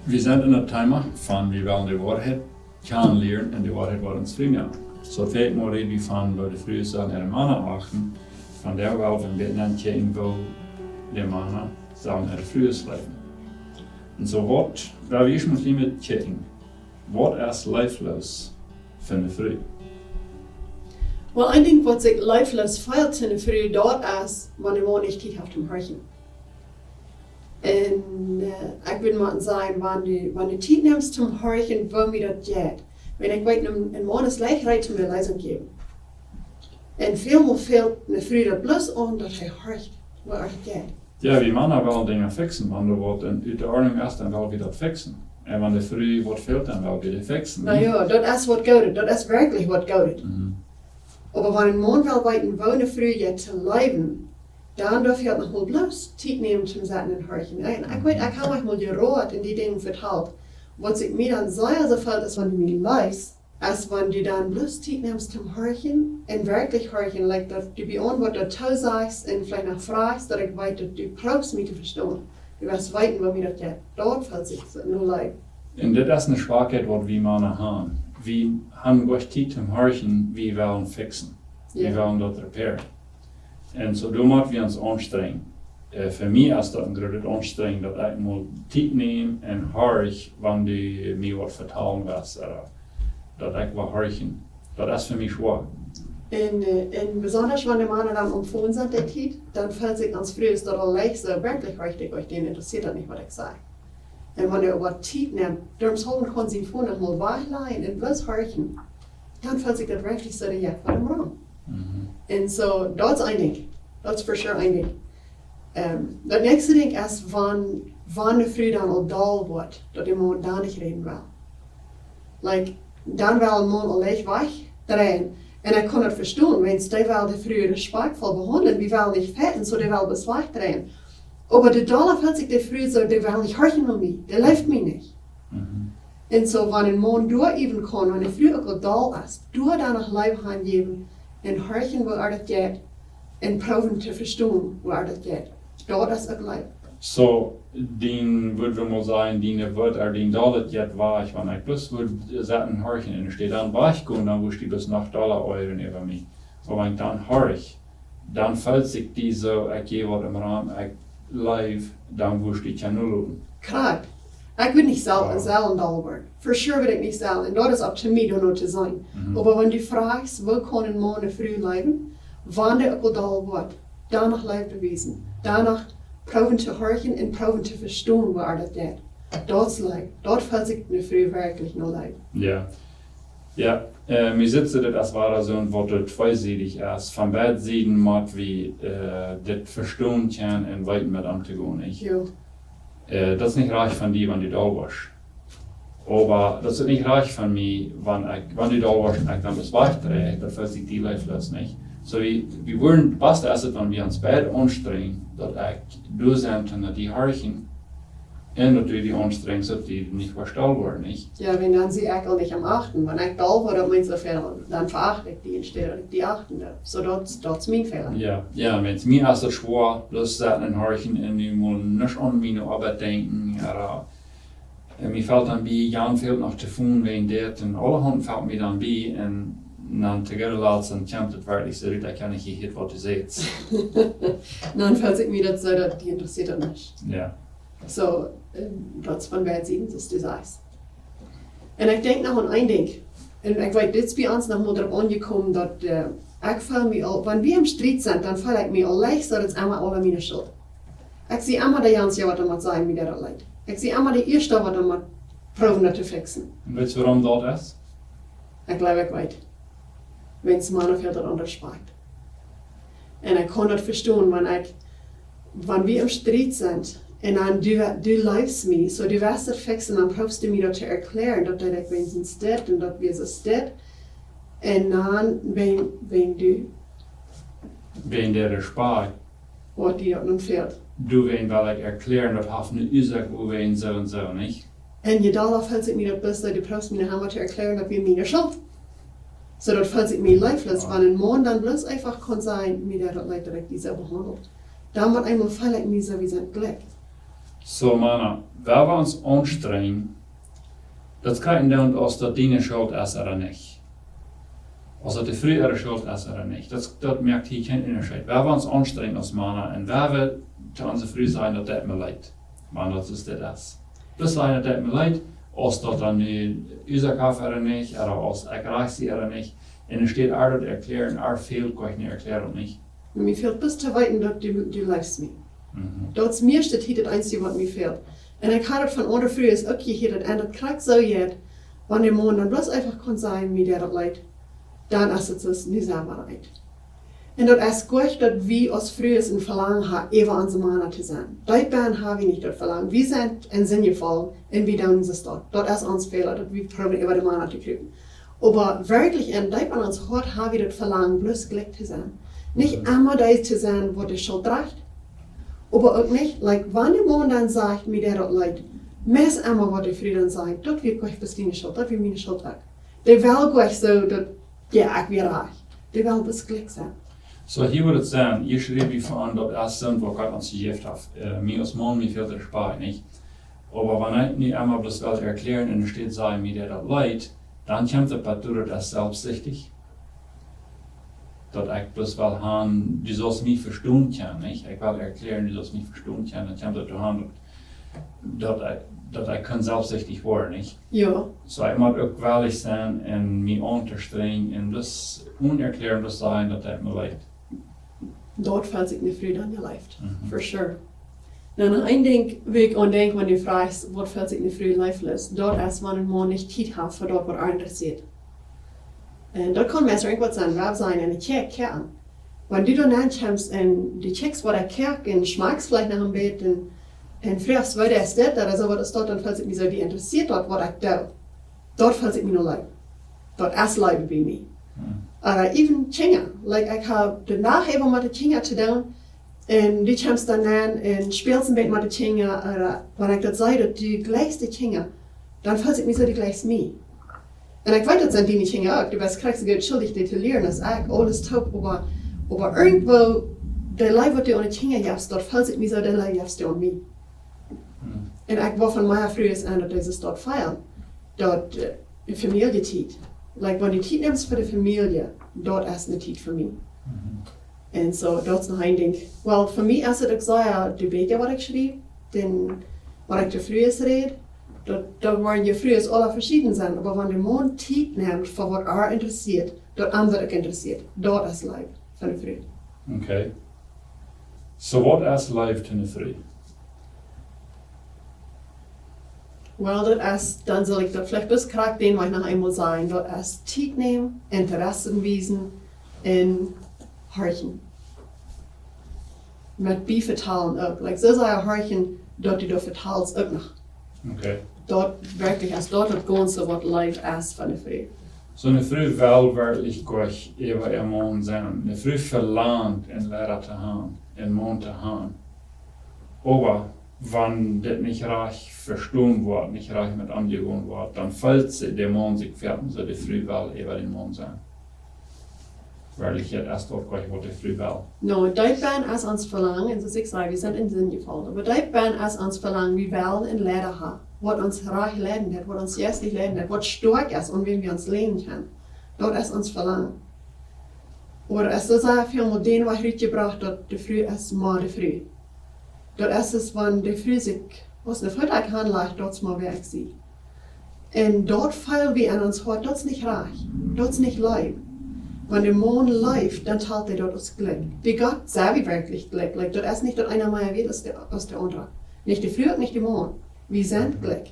Wir sind in einem Thema van wir willen de waarheid gaan leren en de waarheid wordt ons vrienden. Zo feit maar wie van waar de vrouwen zijn en de mannen achten, van der wel van binnen kijken wil de mannen zijn en de vrouwen leven. En zo wat, waar we moet met kijken, wat is lifeless van de vrouw? Well, I think wat zich lifeless feilt in de vrouw dort is, wanneer man nicht tief auf dem Hörchen. En ik wil maar zeggen, wanneer je tijd neemt zum Hörchen, wo mir dat geht. Wenn ich weet, een man is leegheid om de lezing geven. En veel fehlt een vrouw dat bloß aan dat hij hoort, waar het gaat. Ja, wie Männer wollen Dinge fixen, wenn du wat in der Ordnung ist, dann will wir das fixen. Und wenn der Früh was fehlt, dann will wir das fixen. Nou ja, dat is wat goudet, dat is werkelijk wat goudet. Mhm. Aber wenn ein Mann will weiten, wo eine Frau jetzt zu leben, dann darf er noch mal bloß Zeit nehmen zum Satten und Hörchen. Ich weiß, ich habe euch mal geroht in die Dinge verteilt. Was ich mir dann sehr so fällt, ist, wenn du mich leist, als wenn du dann bloß Zeit nimmst zum Hörchen und wirklich Hörchen, like, dass du beantwortest, was du sagst und vielleicht noch fragst, dass ich weiß, dass du brauchst mich zu verstehen. Du wirst weiten, wo mir das geht. Dort fällt sich nur leid. Und das ist eine Schwachheit, die wir Männer haben. Wir haben gar Zeit zum Hörchen, wir wollen fixen. Wir wollen das reparieren. Und so da müssen wir uns anstrengen. Für mich ist das eine große Anstrengung, dass ich mal Zeit nehme und höre, wenn du mir was vertellen willst, oder dass ich was hören. Das ist für mich schwer. Und besonders wenn die Männer dann am Phone sind, der Zeit, dann fällt sich ganz früh, ist das allein so wirklich richtig, euch denen interessiert das nicht, was ich sage. Und wenn ihr aber Zeit nehmt, darum kann sie Phone noch mal wegleihen und bloß hören, dann fällt sich das wirklich so, ja, was ist wrong? Und so, das ist ein Ding. Das ist für sure ein Ding. Das nächste Ding ist, wann eine Frau dann auch dull wird, dass der Mann da nicht reden will. Like, dann will ein Mann allein wegdrehen. Und ich kann das verstehen, wenn die will die Frau respektvoll behandeln, wir wollen nicht fetten, so die will bis wegdrehen. Aber der Dollar fällt sich die Frau so, die will nicht hören mit mir, der läuft mich nicht. Und so, wenn ein Mann durchüben kann, wenn die Frau auch dull ist, dann noch Leib geben, und hören, wo das geht, und proben zu verstehen, wo das geht. Das ist auch Leib. So, den würde wir mal sagen, den wird den Dollar jetzt war ich, wenn ich bloß würde sagen, horchen, und steht dann weich gehen, dann wusste ich bis nach Dollar euren über mich. Aber wenn ich dann horch, dann fällt sich diese, ich gehe was im Rahmen, ich live, dann wusste ich ja nur. Correct. Ich will nicht selber ein Dollar werden. For sure will ich nicht selber. Und das ist up to me, da nur zu sein. Aber wenn du fragst, wo kann ein Mann eine Frau leben, wann der auch Dollar wird, danach Leib beweisen. Danach proben zu hören und proben zu verstehen, wo das geht. Das Leib. Dort fällt sich eine Frau wirklich nur Leib. Ja. Ja, wir sitzen das war so ein Wort, das zweiseitig ist. Von beiden Seiten macht wie das verstehen kann und weiter mit anzugehen. Ja. Das ist nicht reich von dir, wenn du da warst. Aber das ist nicht reich von mir, wenn du da warst und ich dann das weiterdrehe, dann fällt sich die Lifeless nicht. So wir wollen, was das ist, wenn wir uns beide anstrengen, dass ich du sind und die Hörchen, und dass du die anstrengst, dass die nicht verstanden werden, nicht? Ja, wenn dann sie auch nicht am Achten. Wenn ich da war, dann verachte ich die, anstatt die achten. So, das ist mein Fehler. Ja, wenn es mir ist das schwer, bloß sagen ein Hörchen und ich muss nicht an meine Arbeit denken, oder mir fällt dann bei, Jan fehlt noch zu tun, wegen das, und allerhand fällt mir dann bei, und dann together lassen, kämpft es wirklich so, da kann ich hier was du siehst. Dann fällt sich mir das so, dass die interessiert das nicht. Ja. So, das von beiden Seiten, das du sagst. Und ich denke noch an ein Ding. Und ich weiß, jetzt bei uns noch mal darauf angekommen, dass ich fühle mich, wenn wir im Streit sind, dann fühle ich mich allein, so dass immer alle meine Schuld. Ich sehe immer der Ganze, was er sagen, wie der das leid. Ich sehe immer die Erste, was er probieren, das zu fixen. Und weißt du, warum das ist? Ich glaube, ich weiß. Wenn es Mann auf das anders spricht. Und ich kann das verstehen, wenn wir im Streit sind, und dann du leibst mich, so du wirst das fixen, dann brauchst du mir das zu erklären, dass das wenigstens steht und dass wir so steht. Und dann, wenn du... Wenn der spart. Was dir dann fehlt. Du willst weil ich erklären, dass auf eine Ursache, wo wir ihn so und so, nicht? Und je darauf fällt es mir das besser, du brauchst mir nachher zu erklären, dass wir meine Schuld. So, das fällt sich mir lifeless, wenn ein Mann dann bloß einfach kann sein, mir der das leid direkt dieser behandelt. Dann wird einmal fällt mir so wie sein Glück. So, mannen, waar we ons anstrengen, dat kijken dan als dat die schuld is oder nicht. Als dat de frühere schuld is oder nicht. Dat merkt hier geen onderscheid. Waar we ons anstrengen als mannen en waar we te onze früh zijn dat het me leidt. Maar dat is dit is. Dus zijn dat het me leidt, als dat dan nu onze kaf oder nicht, oder als ik reich zie oder nicht. En er steht er dat erklären, er fehlt, kann ich nicht erklären nicht. Mir fehlt bis zu weit, dass du leibst mir. Dat is meer dat het einzige wat me fehlt. En ik had het van onder früher is ook gehört en dat krijgt zo jet, wanneer man dan bloß einfach kon zijn wie der dat leidt, dan is het dus niet zamerheid. En dat is goed dat we als früher een verlangen hebben even onze mannen te zijn. Dat ben hebben we niet dat verlangen. We zijn in zin gevallen en we doen es dort. Dat is ons Fehler, dat we proberen über die mannen te kriegen. Aber wirklich in dat bei uns Hort haben wir das Verlangen, bloß glücklich zu sein. Nicht immer das zu sein, wo die Schuld reicht. Aber auch nicht, like, wann der Mann dann sagt, mir der das leid, meist immer, was die Frau dann sagt, das wird gleich bis deine Schuld, das wird meine Schuld weg. Die will gleich so, dass, ja, ich bin reich. Die will bis glücklich sein. So, hier würde es sein, ihr schreibt wie von, dass er sind, wo Gott uns gegeben hat. Mir als Mann, mir fehlt der Spaß nicht. Aber wenn ich nicht einmal bloß erklären und es steht, sagen, mir der das leid, dann kommt der Patur das selbstsüchtig. Dat ik bloß wel han, du sollst mich verstehen können, nicht? Ich will erklären, du sollst mich verstehen können, dann kommt das han, dat ik kan selbstsüchtig worden, nicht? Ja. So, ich muss auch gewillig sein und mich anstrengen und das unerklären das sein, dass das mir leid. Dort fällt sich eine Freude an ihr Leid, for sure. Nou, ein Ding, wie ich denke, wenn du fragst, was fällt sich eine Freude leid ist, dort ist, wenn ein Mann nicht Zeit hat für dort, was er interessiert. En dat kan mensen ook wat zijn, waar zijn in de kerk kern. Wanneer du dan aankomt en die checks wat de kerk en schmaaks vielleicht nach een beetje en fragst, wat is dit, oder so, wat is dat, dan fällt sich mir so, die interessiert dort, wat ik doe. Dort fällt sich mir nur leid. Dort ist Leid bei mir. Oder even Kinder, like ich habe danach eben mit den Kindern zu tun und die kommst dann an und spielst ein bisschen mit den Kindern, oder wenn ich das sage, dass du gleichst die Kinder, dann fällt sich mir so, die gleichst mir. En ik weet dat zijn die niet gingen ook. Du bist krijgt ze goed schuldig te leren als ik alles top, aber irgendwo de lijf wat du aan het gingen hebt, dat valt zich niet zo de lijf hebt aan mij. En ik wil van mij vroeger aan dat deze stad feiern, dat de familie tijd. Like wanneer je tijd neemt voor de familie, dat is een tijd voor mij. En zo, dat is nog een ding. Wel, voor mij is het ook zo, de beetje wat ik schreef, wat ik te vroeger reed, da waren je früher alle verschieden zijn, aber wenn der Mann Zeit nimmt, für was er interessiert, das andere interessiert, das ist Leib von der Früh. Okay. So wat is Leib von der Früh? Well, das ist, dann soll ich das vielleicht bis krank den, was ich noch einmal sagen, das ist Zeit nehmen, Interessen wiesen und horchen. Mit Bi vertalen auch. Like, so sei ein Horchen, dort du vertalst auch noch. Okay. Dort wirklich, als dort das Ganze, was Leib ist von der Früh. So eine Früh will wirklich gleich über ihr Mann sein. Eine Früh verlangt, einen Lehrer zu haben, einen Mann zu haben. Aber wenn das nicht reich verstanden wird, nicht reich mit angegangen wird, dann fällt der Mann sich fertig, so die Früh will über den Mann sein. Weil ich jetzt erst auch gleich, was die Früh will. No, dat ben als ons verlangen, en zoals ik zei, we zijn in zin gevallen. Aber dat ben als ons verlangen, we willen een leider hebben. Wat ons reich leiden hat, wat ons juistlich leiden hat, wat stark ist und wem wir uns lehnen können. Dat is ons verlangen. Oder es ist so viel mit denen, was ich gebracht habe, die Früh ist mal die Früh. Dat ist es, wenn die Früh sich aus einer Freitag handelt, dort mal weg sie. Und dort fallen wir an uns Hort, dort ist nicht reich, dort ist nicht Leib. Wenn der Mond läuft, dann teilt er dort das Glück. Wie Gott sei wie wirklich Glück. Like, dort ist nicht dort einer mehr wird als der andere. Nicht die Früh und nicht der Mond. Wir sind Glück.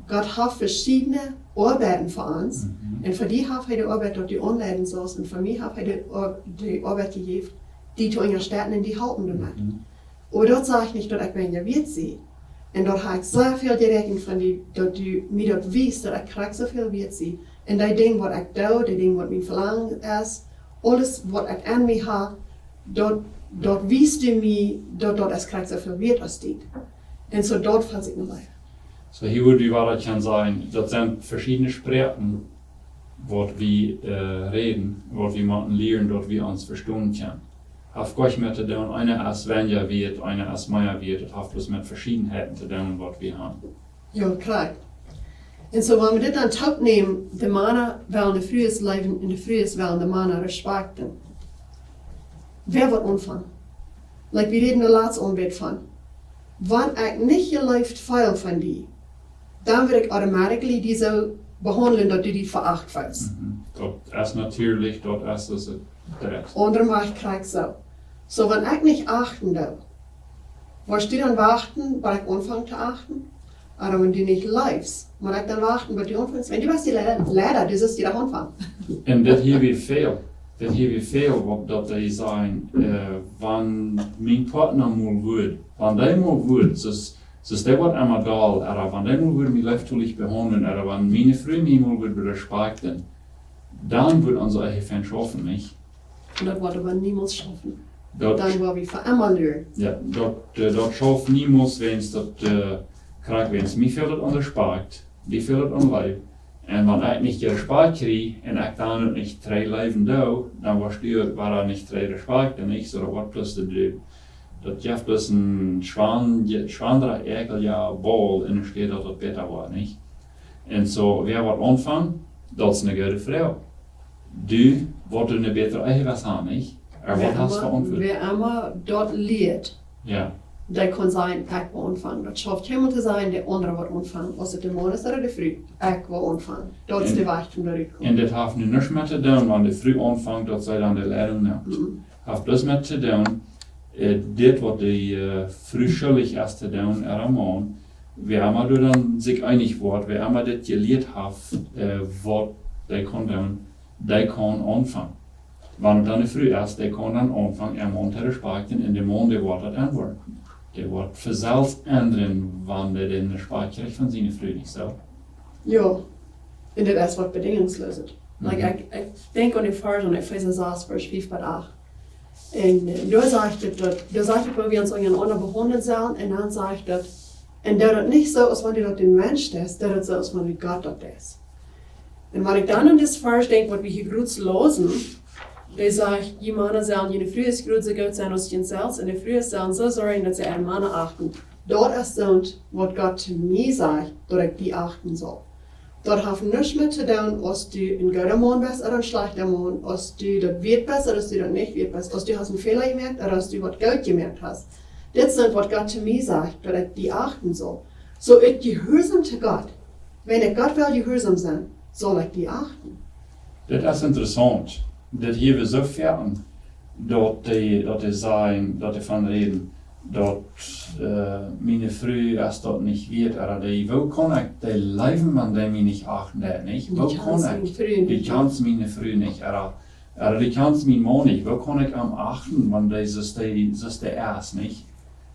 Gott hat verschiedene Arbeiten für uns. Und für die hat er die Arbeit dort die Anleiten soll. Und für mich hat er die Arbeit gegeben, die zu einer Städten und die halten damit. Aber dort sage ich nicht, dass ich bin ja wird sie. Und dort habe ich sehr viel gerechnet von die, dass du mir dort weißt, dass ich krieg so viel wird sie. Und die Dinge, was ich tue, die Dinge, was mein Verlangen ist, alles, was ich an mir habe, dort weißt du mir, dort ist krieg so viel wird als die. Und so dort fällt sich noch leid. So hier würde ich weiter kann sagen, das sind verschiedene Sprachen, wo wir reden, wo wir lernen, dort wir uns verstehen können. hat Gott mit zu tun, einer als weniger wird, einer als mehr wird, das hat bloß mit Verschiedenheiten zu tun, was wir haben. Ja, klar. En so wenn wir das an top nehmen, de Männer wollen de frühes Leben en de frühes wollen de Männer respekten. Wer wird anfangen? Like wir reden de laatste onbed van. Wann ik nicht geleefd veel van die, dann würde ich automatisch die so behandeln, dass du die verachtest. Das ist natürlich, das ist das. Andere mache ich so. So, wenn ich nicht achten darf, wirst du dann warten, weil ich anfange zu achten? Oder wenn du nicht lebst, muss ich dann warten, bis du anfängst? Wenn du was die Lehrer, das ist die da anfangen. Und das hier wird viel. Das hier wird viel, was die sagen, wenn mein Partner mal wird, wenn der mal wird, so der wird einmal da, oder wenn der mal wird, mich leftlich behandeln, oder wenn meine Frau mich mal wird respektieren, dann wird unsere Ehe schaffen, nicht? Und das wird aber niemals schaffen. Dann wird wir für einmal lernen. Ja, dat schafft niemals, wenn es mich fehlt an Respekt, die fehlt an Leib. En wenn ich nicht Respekt kriege, und ich dann nicht 3 Leben da, dann war nicht 3 Respekt, nicht, sondern was plus der Drüben. Dat je plus een schwaandere Ekel, ja, Ball, en er steht dat het beter wordt, niet? En zo, wer wat aanvangt, dat is een goede vrouw. Du wordt een betere Ehe was haben, nicht? Wat hast du verantwortlich? Wer immer dort leert, ja. Der kann sein, ich will anfangen. Das schafft jemand zu sein, der andere wird anfangen. Ob es der Mann ist oder der Frau, ich will anfangen. Das ist der Weg, um da reinzukommen. Und das hat nicht mehr zu tun, wenn die Früh anfängt, das sei dann die Lehrung nicht. Hat bloß mit zu tun, das, was die Früh schuldig ist zu tun, Mann, wer immer dann sich einig wird, wer immer das gelehrt hat, was die kann tun, der kann anfangen. Wenn dann die Früh ist, der kann dann anfangen, Mann zu respektieren, und der Mann, der wird das antworten. Der wird für selbst ändern, wenn der den Respekt kriegt von seiner Frau, nicht so? Ja, und das ist was bedingungslos ist. Like, ich denke an die Vers in Epheser 6, Vers 5 bis 8. Und da sagt es, wo wir uns einander behandeln sollen, und dann sagt es, und da das nicht so ist, wenn du den Mensch ist, da das so ist, wenn du Gott ist. Und wenn ich dann an das Vers denke, was wir hier gerade losen, der sagt, die Männer sollen ihre Frühe gut so gut sein als themselves, und die Frühe sollen so sorgen, dass sie ihre Männer achten. Dort ist so, was Gott zu mir sagt, dass ich die achten soll. Dort hat nichts mit zu tun, ob du ein guter Mann bist oder ein schlechter Mann, ob du das wird bist oder ob du das nicht wird bist, ob du hast einen Fehler gemerkt oder ob du was gut gemerkt hast. Das ist, was Gott zu mir sagt, dass ich die achten soll. So, ich gehorsam zu Gott. Wenn ich Gott will gehorsam sein, soll ich die achten. Das ist interessant. Dat hier we zo fern, dat die sagen, dat die van reden, dat meine Frau als dat nicht wird, aber wo kann ich die Leben, wenn die mich nicht achten, nicht? Wo kann ich? Die kann meine Frau nicht, aber die kann mein Mann nicht. Wo kann ich am achten, wenn das der erst nicht?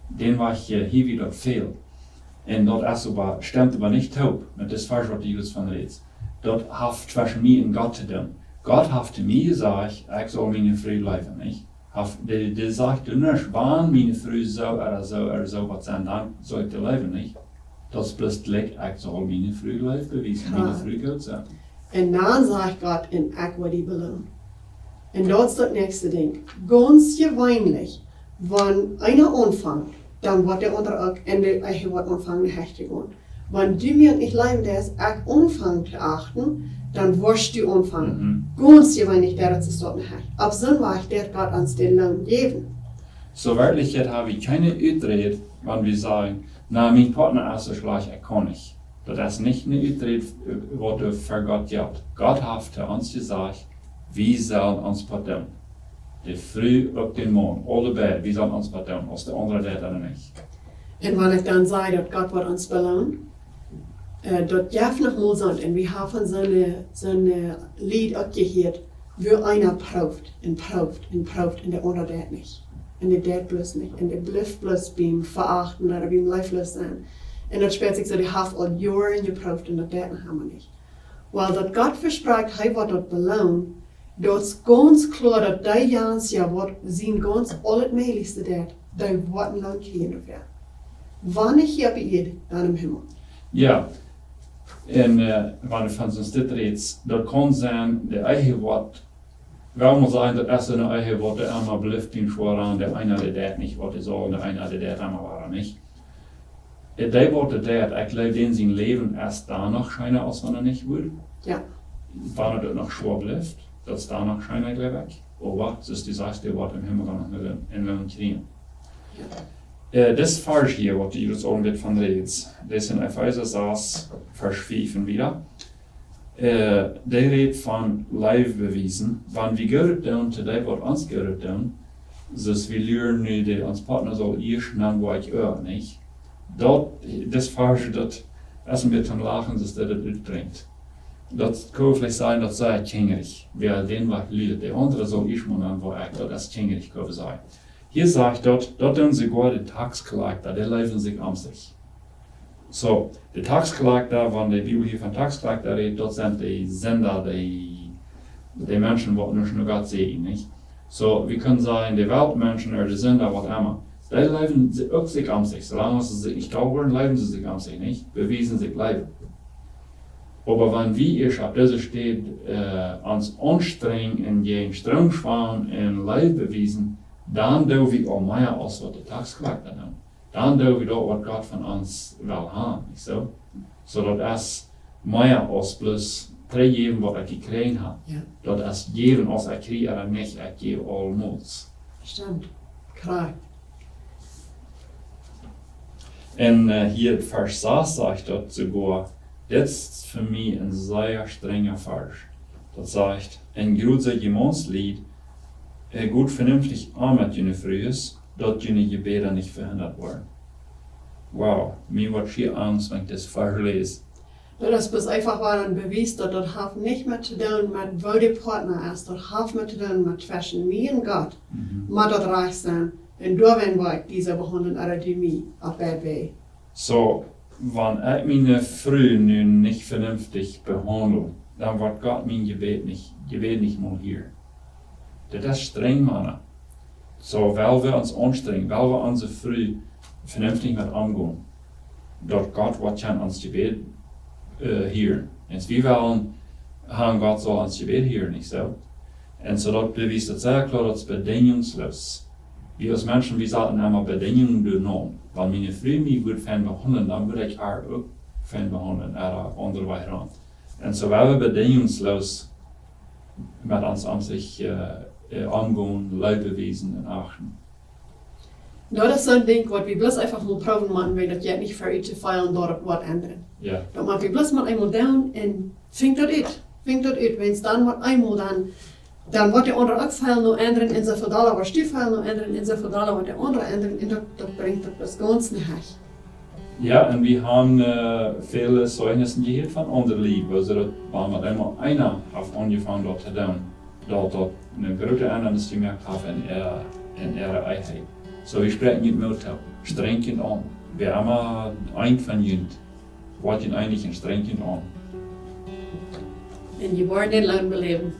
Den war ich hier wieder viel. Und das stimmt aber nicht taub, mit das falsch, was die von redet. Dat hat zwischen mir und Gott zu tun. Gott hat mir gesagt, ich soll meine Frau leben, nicht? Der sagt nicht, wann meine Frau so so was sein, dann soll ich leben, nicht? Das bloß legt, ich soll meine Frau leben, wie es meine Frau gut sein. Und dann sagt Gott, und ich will die belohnen. Und das ist das nächste Ding. Ganz gewöhnlich, wenn einer anfängt, dann wird der andere auch, und der wird anfangen, hechte gehen. Wenn du mir nicht leben lässt, ich anfangen zu achten, dann wirst du anfangen. Ganz gewöhnlich, der das dort nicht. Ab so war ich der Gott ans den Lohn geben. So wirklich habe ich keine Ausrede, wenn wir sagen, na, mein Partner ist so schlecht, ich kann nicht. Das ist nicht eine Ausrede, was für Gott gilt. Gott hat zu uns gesagt, wir sollen uns pardon. Die Früh auf den Mann, alle beide, wir sollen uns pardon, als der andere der dann nicht. Und wenn ich dann sage, dass Gott wird uns belohnen, dat darf noch mal sein, und wir haben so eine Lied auch gehört, wo einer prüft, und der andere das nicht. Und der das bloß nicht. Und der bleibt bloß beim Verachten oder beim Leiflos sein. Und das spielt sich so, die haben all Jahre geprüft, und das haben wir nicht. Weil das Gott verspricht, er wird das belohnen, das ist ganz klar, dass die Jans ja wird sein ganz allermöglichste das, die werden lang hier dafür. Wann ich hier bei ihr, dann im Himmel. Ja. En wanneer van zo'n dit reeds, dat kan zijn, de eigen wat wel moet zijn dat als een eigen wordt er allemaal blijft in schwaar der einer der dat niet wat is al der einer der dat allemaal waren niet. Die wordt dat ik leef in zijn leven erst danach schijnen als wanneer niet wordt. Ja. Wanneer het nog schwaar blijft, dat is danach schijnen geloof ik. Of wat, dus die zegt die wordt im Himmel dan nog in willen krijgen. Das Vers hier, wat je dus ongeveer van redt, dat is in Epheser 6, vers 5 wieder. Die redt van lijfbewijzen, wanneer we goed doen, te die wat ons goed doen, dus we leren nu die ons partner zal eerst naar wat je ook niet. Das vers dat, als een beetje lachen, dus dat het uitbrengt. Dat kan vielleicht zijn dat zij tjingerig, wer den wat leert, de andere zal eerst maar naar wat ik, dat is tjingerig kan zijn. Hier sagt dat doen sie gar die Tagsklagter, die leven sich am sich. So, die Tagsklagter, wenn die Bibel hier von Tagsklagter redet, das sind die Sender, die Menschen, die nicht nur Gott sehen, nicht? So, wir können sagen, die Weltmenschen oder die Sender, was immer, die leben auch sich am sich. Solange sie sich nicht taugen, leben sie sich am sich nicht, bewiesen sich leben. Aber wenn wir auf dieser steht, uns anstrengen und gegen Strom fahren und Leib bewiesen, dann doen we al meer als wat de tagsklagter doen. Dan doen we dat wat God van ons wil hebben, niet zo? Zodat als meer als plus teruggeven wat ik gekregen heb. Ja. Dat als geven als ik krijg en niet, ik geef almoeds. Stimmt. Klar. En hier het vers 6 zegt dat sogar, dit is voor mij een zeer strenger vers. Dat zegt, een grote gemeenslied, gut vernünftig armet jene frühes, dort jene Gebete nicht verhindert worden. Wow, mir wird schier Angst, wenn ich das verlese. Das ist einfach mal ein Beweis, dass das hat nicht mehr zu tun mit wo die Partner ist, das hat mehr zu tun mit zwischen mir und Gott, mit das reich sein. Und da werden wir diese behandeln, oder die mich, auf bad way. So, wenn ich meine Früh nun nicht vernünftig behandle, dann wird Gott mein Gebet nicht mal hier. Das ist streng, Mann. So, weil wir uns anstrengen, weil wir unsere Früh vernünftig mit angehen, dort Gott wird schon uns Gebet hier. Und wir wollen haben Gott soll uns Gebet hier, nicht so? Und so dort beweist das sehr klar, dass es bedingungslos. Wir als Menschen, wir sollten einmal Bedingungen durchnehmen. Wenn meine Früh mich gut behandeln, dann würde ich auch behandeln, oder andere Weise ran. Und so, weil wir bedingungslos mit uns an sich angehen, Leibewesen und achten. Nou, dat is zo'n ding wat we bloß einfach mal proben machen, weil das ja nicht für iets te feilen door wat ändern. Ja. Dat machen wir bloß mal einmal down und fängt das uit. Wenn es dann wat einmal dann wird der andere auch feilen noch ändern, in so viel Dollar, was die feilen noch ändern, in so viel Dollar wird der andere ändern, und das bringt das ganz nicht. Ja, und wir haben viele Zeugnissen gehört von anderen Lieben, also das war mit einmal einer auf angefangen dort zu tun, dort eine große Ändernis gemerkt haben in ihrer Einheit. So, wir sprechen nicht mehr, streng an. Wir haben ein von ihnen, wollen eigentlich ein streng an. En je wordt niet lang beleven.